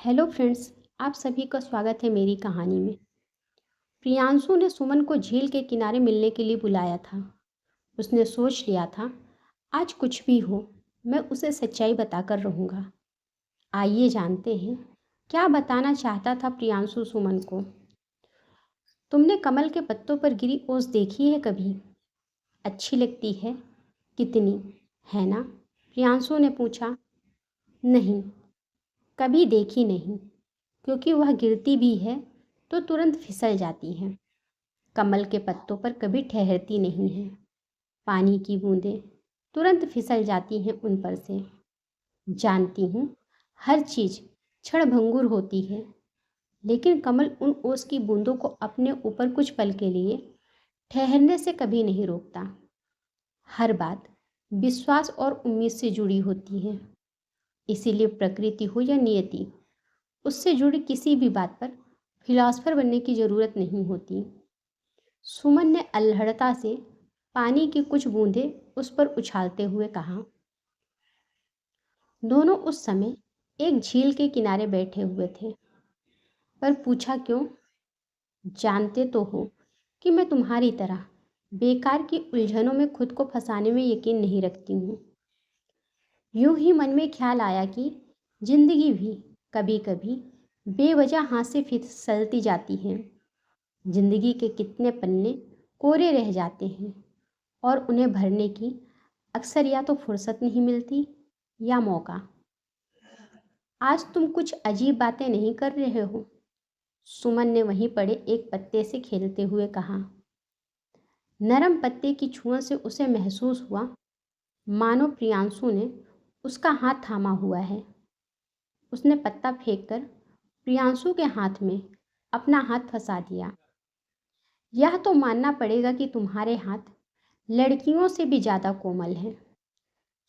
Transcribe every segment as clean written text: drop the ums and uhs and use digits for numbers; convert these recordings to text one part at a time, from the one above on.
Hello friends. आप सभी का स्वागत है मेरी कहानी में। प्रियांशु ने सुमन को झील के किनारे मिलने के लिए बुलाया था। उसने सोच लिया था, आज कुछ भी हो मैं उसे सच्चाई बताकर रहूँगा। आइए जानते हैं क्या बताना चाहता था प्रियांशु सुमन को। तुमने कमल के पत्तों पर गिरी ओस देखी है कभी? अच्छी लगती है? कितनी, है ना? प्रियांशु ने पूछा। नहीं, कभी देखी नहीं, क्योंकि वह गिरती भी है तो तुरंत फिसल जाती है। कमल के पत्तों पर कभी ठहरती नहीं है। पानी की बूंदें तुरंत फिसल जाती हैं उन पर से। जानती हूँ, हर चीज़ क्षणभंगुर होती है, लेकिन कमल उन ओस की बूंदों को अपने ऊपर कुछ पल के लिए ठहरने से कभी नहीं रोकता। हर बात विश्वास और उम्मीद से जुड़ी होती है। इसीलिए प्रकृति हो या नियति, उससे जुड़ी किसी भी बात पर फिलॉसफर बनने की ज़रूरत नहीं होती। सुमन ने अल्हड़ता से पानी की कुछ बूंदें उस पर उछालते हुए कहा। दोनों उस समय एक झील के किनारे बैठे हुए थे। पर पूछा क्यों? जानते तो हो कि मैं तुम्हारी तरह बेकार की उलझनों में खुद को फंसाने में यकीन नहीं रखती हूँ। यूं ही मन में ख्याल आया कि जिंदगी भी कभी कभी बेवजह हाथ से फिसलती जाती है। जिंदगी के कितने पन्ने कोरे रह जाते हैं और उन्हें भरने की अक्सर या तो फुर्सत नहीं मिलती या मौका। आज तुम कुछ अजीब बातें नहीं कर रहे हो? सुमन ने वहीं पड़े एक पत्ते से खेलते हुए कहा। नरम पत्ते की छुओं से उसे महसूस हुआ मानो प्रियांशु ने उसका हाथ थामा हुआ है। उसने पत्ता फेंककर प्रियांशु के हाथ में अपना हाथ फंसा दिया। यह तो मानना पड़ेगा कि तुम्हारे हाथ लड़कियों से भी ज़्यादा कोमल हैं।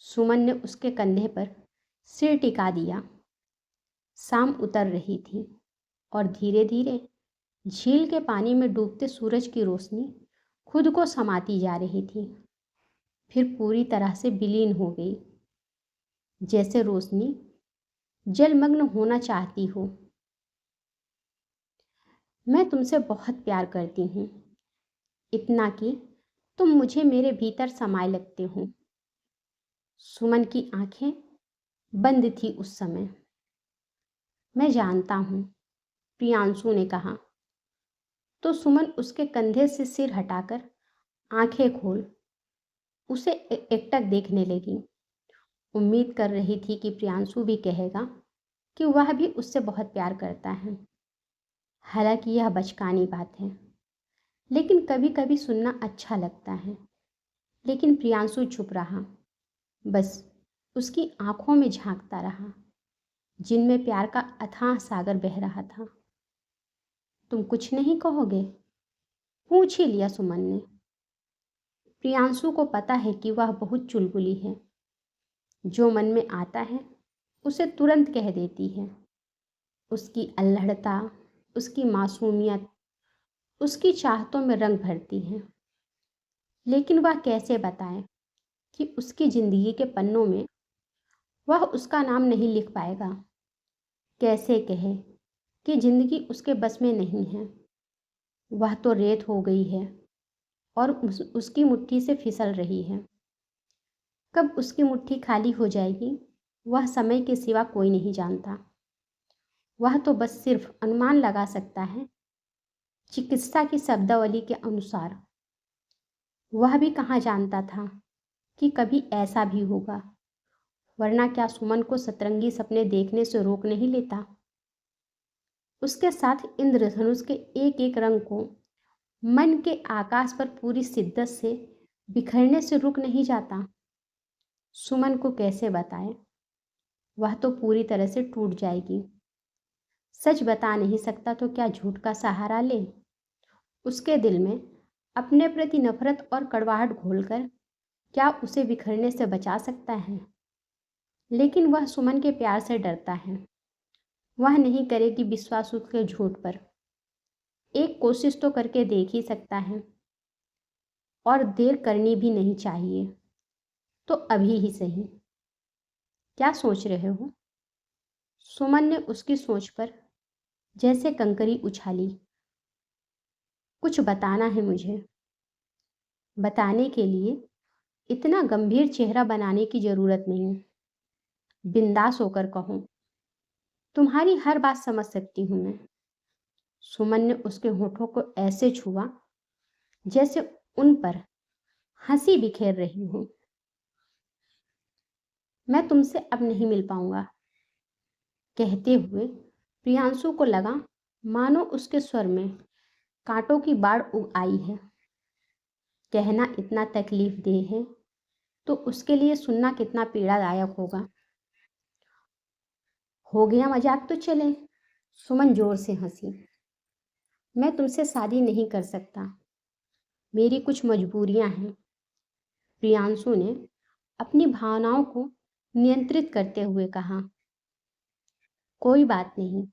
सुमन ने उसके कंधे पर सिर टिका दिया। शाम उतर रही थी और धीरे धीरे झील के पानी में डूबते सूरज की रोशनी खुद को समाती जा रही थी। फिर पूरी तरह से विलीन हो गई, जैसे रोशनी जलमग्न होना चाहती हो। मैं तुमसे बहुत प्यार करती हूँ, इतना कि तुम मुझे मेरे भीतर समाये लगते हो। सुमन की आंखें बंद थी उस समय। मैं जानता हूँ, प्रियांशु ने कहा। तो सुमन उसके कंधे से सिर हटाकर आंखें खोल उसे एकटक देखने लगी। उम्मीद कर रही थी कि प्रियांशु भी कहेगा कि वह भी उससे बहुत प्यार करता है। हालांकि यह बचकानी बात है, लेकिन कभी कभी सुनना अच्छा लगता है। लेकिन प्रियांशु चुप रहा, बस उसकी आंखों में झांकता रहा, जिनमें प्यार का अथाह सागर बह रहा था। तुम कुछ नहीं कहोगे? पूछ ही लिया सुमन ने। प्रियांशु को पता है कि वह बहुत चुलबुली है। जो मन में आता है उसे तुरंत कह देती है। उसकी अल्हड़ता, उसकी मासूमियत उसकी चाहतों में रंग भरती है। लेकिन वह कैसे बताए कि उसकी जिंदगी के पन्नों में वह उसका नाम नहीं लिख पाएगा? कैसे कहे कि जिंदगी उसके बस में नहीं है? वह तो रेत हो गई है और उसकी मुट्ठी से फिसल रही है। कब उसकी मुट्ठी खाली हो जाएगी, वह समय के सिवा कोई नहीं जानता। वह तो बस सिर्फ अनुमान लगा सकता है, चिकित्सा की शब्दावली के अनुसार। वह भी कहाँ जानता था कि कभी ऐसा भी होगा, वरना क्या सुमन को सतरंगी सपने देखने से रोक नहीं लेता? उसके साथ इंद्रधनुष के एक एक रंग को मन के आकाश पर पूरी शिद्दत से बिखरने से रुक नहीं जाता? सुमन को कैसे बताए? वह तो पूरी तरह से टूट जाएगी। सच बता नहीं सकता तो क्या झूठ का सहारा ले? उसके दिल में अपने प्रति नफरत और कड़वाहट घोलकर क्या उसे बिखरने से बचा सकता है? लेकिन वह सुमन के प्यार से डरता है। वह नहीं करेगी विश्वास उसके झूठ पर। एक कोशिश तो करके देख ही सकता है, और देर करनी भी नहीं चाहिए। तो अभी ही सही। क्या सोच रहे हो? सुमन ने उसकी सोच पर जैसे कंकरी उछाली। कुछ बताना है मुझे। बताने के लिए इतना गंभीर चेहरा बनाने की जरूरत नहीं। बिंदास होकर कहो। तुम्हारी हर बात समझ सकती हूं मैं। सुमन ने उसके होठों को ऐसे छुआ जैसे उन पर हंसी बिखेर रही हूं। मैं तुमसे अब नहीं मिल पाऊंगा, कहते हुए प्रियांशु को लगा मानो उसके स्वर में कांटों की बाढ़ उग आई है। कहना इतना तकलीफ देह है तो उसके लिए सुनना कितना पीड़ादायक होगा। हो गया मजाक तो चले। सुमन जोर से हंसी। मैं तुमसे शादी नहीं कर सकता, मेरी कुछ मजबूरियां हैं। प्रियांशु ने अपनी भावनाओं को नियंत्रित करते हुए कहा। कोई बात नहीं,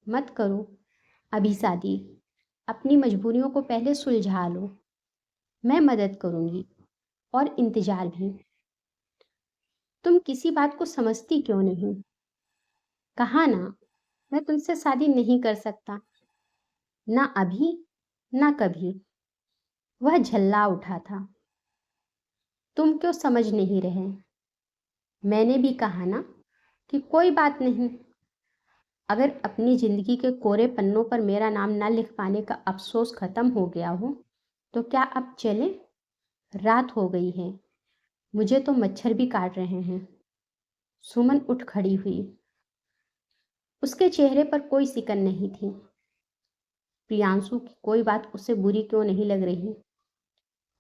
मत करो अभी शादी। अपनी मजबूरियों को पहले सुलझा लो। मैं मदद करूंगी और इंतजार भी। तुम किसी बात को समझती क्यों नहीं? कहा ना, मैं तुमसे शादी नहीं कर सकता। ना अभी, ना कभी। वह झल्ला उठा था। तुम क्यों समझ नहीं रहे? मैंने भी कहा ना कि कोई बात नहीं। अगर अपनी जिंदगी के कोरे पन्नों पर मेरा नाम ना लिख पाने का अफसोस खत्म हो गया हो तो क्या अब चले? रात हो गई है, मुझे तो मच्छर भी काट रहे हैं। सुमन उठ खड़ी हुई। उसके चेहरे पर कोई सिकन नहीं थी। प्रियांशु की कोई बात उसे बुरी क्यों नहीं लग रही?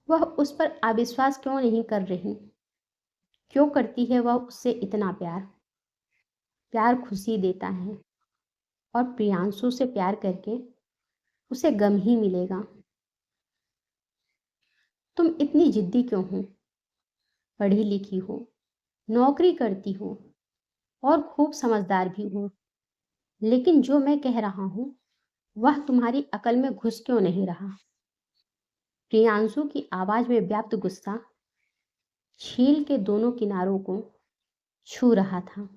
वह उस पर अविश्वास क्यों नहीं कर रही? क्यों करती है वह उससे इतना प्यार? प्यार खुशी देता है और प्रियांशु से प्यार करके उसे गम ही मिलेगा। तुम इतनी जिद्दी क्यों हो? पढ़ी लिखी हो, नौकरी करती हो और खूब समझदार भी हो, लेकिन जो मैं कह रहा हूं वह तुम्हारी अकल में घुस क्यों नहीं रहा? प्रियांशु की आवाज में व्याप्त गुस्सा छील के दोनों किनारों को छू रहा था।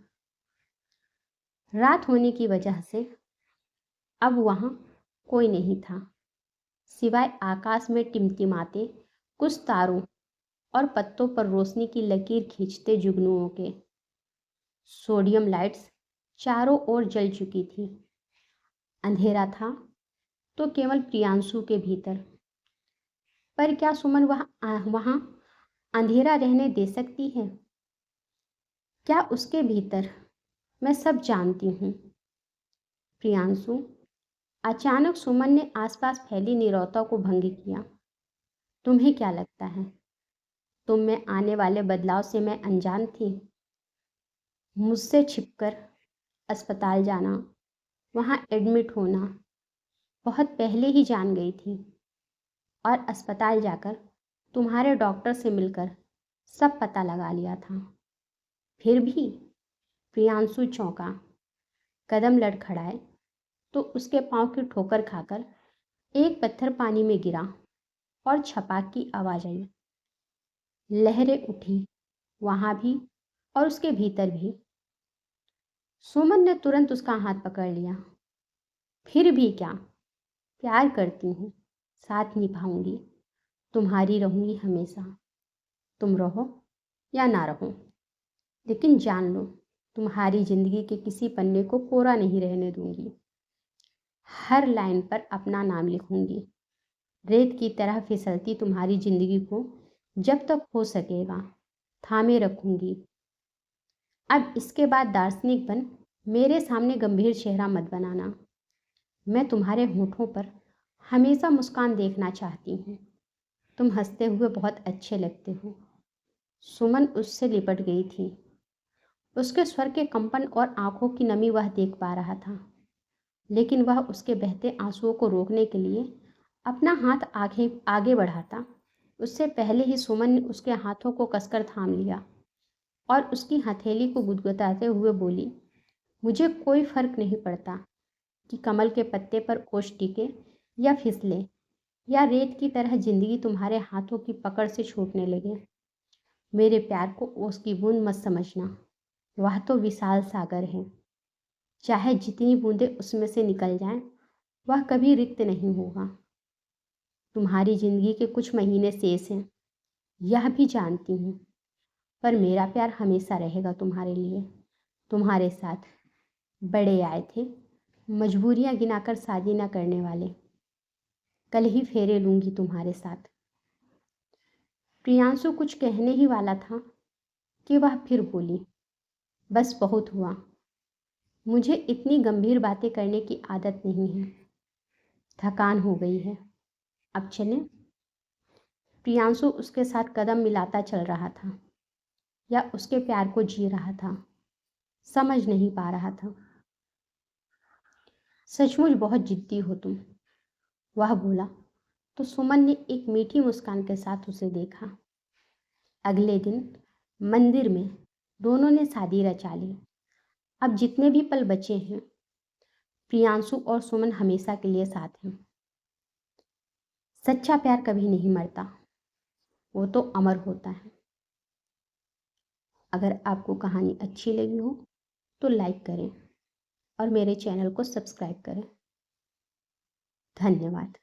रात होने की वजह से अब वहां कोई नहीं था सिवाय आकाश में टिमटिमाते कुछ तारों और पत्तों पर रोशनी की लकीर खींचते जुगनुओं के। सोडियम लाइट्स चारों ओर जल चुकी थी। अंधेरा था तो केवल प्रियांशु के भीतर। पर क्या सुमन वहां अंधेरा रहने दे सकती है? क्या उसके भीतर? मैं सब जानती हूँ। प्रियांशु, अचानक सुमन ने आसपास फैली नीरवता को भंग किया। तुम्हें क्या लगता है तुम में आने वाले बदलाव से मैं अनजान थी? मुझसे छिपकर अस्पताल जाना, वहां एडमिट होना बहुत पहले ही जान गई थी और अस्पताल जाकर तुम्हारे डॉक्टर से मिलकर सब पता लगा लिया था। फिर भी प्रियांशु चौंका। कदम लड़खड़ाए तो उसके पांव की ठोकर खाकर एक पत्थर पानी में गिरा और छपाक की आवाज आई। लहरें उठी वहां भी और उसके भीतर भी। सुमन ने तुरंत उसका हाथ पकड़ लिया। फिर भी क्या? प्यार करती हूँ, साथ निभाऊंगी, तुम्हारी रहूंगी हमेशा। तुम रहो या ना रहो, लेकिन जान लो तुम्हारी जिंदगी के किसी पन्ने को कोरा नहीं रहने दूंगी। हर लाइन पर अपना नाम लिखूंगी। रेत की तरह फिसलती तुम्हारी जिंदगी को जब तक हो सकेगा थामे रखूंगी। अब इसके बाद दार्शनिक बन मेरे सामने गंभीर चेहरा मत बनाना। मैं तुम्हारे होठों पर हमेशा मुस्कान देखना चाहती हूँ। तुम हंसते हुए बहुत अच्छे लगते हो। सुमन उससे लिपट गई थी। उसके स्वर के कंपन और आंखों की नमी वह देख पा रहा था, लेकिन वह उसके बहते आंसुओं को रोकने के लिए अपना हाथ आगे आगे बढ़ाता उससे पहले ही सुमन ने उसके हाथों को कसकर थाम लिया और उसकी हथेली को गुदगुदाते हुए बोली, मुझे कोई फर्क नहीं पड़ता कि कमल के पत्ते पर ओस टिके या फिसले या रेत की तरह जिंदगी तुम्हारे हाथों की पकड़ से छूटने लगे। मेरे प्यार को ओस की बूंद मत समझना, वह तो विशाल सागर है। चाहे जितनी बूंदें उसमें से निकल जाएं, वह कभी रिक्त नहीं होगा। तुम्हारी जिंदगी के कुछ महीने शेष हैं, यह भी जानती हूँ, पर मेरा प्यार हमेशा रहेगा तुम्हारे लिए। तुम्हारे साथ बड़े आए थे, मजबूरियां गिनाकर शादी न करने वाले। कल ही फेरे लूंगी तुम्हारे साथ। प्रियांशु कुछ कहने ही वाला था कि वह फिर बोली, बस बहुत हुआ। मुझे इतनी गंभीर बातें करने की आदत नहीं है। थकान हो गई है, अब चलें? प्रियांशु उसके साथ कदम मिलाता चल रहा था या उसके प्यार को जी रहा था, समझ नहीं पा रहा था। सचमुच बहुत जिद्दी हो तुम, वह बोला तो सुमन ने एक मीठी मुस्कान के साथ उसे देखा। अगले दिन मंदिर में दोनों ने शादी रचा ली। अब जितने भी पल बचे हैं, प्रियांशु और सुमन हमेशा के लिए साथ हैं। सच्चा प्यार कभी नहीं मरता, वो तो अमर होता है। अगर आपको कहानी अच्छी लगी हो तो लाइक करें और मेरे चैनल को सब्सक्राइब करें। धन्यवाद।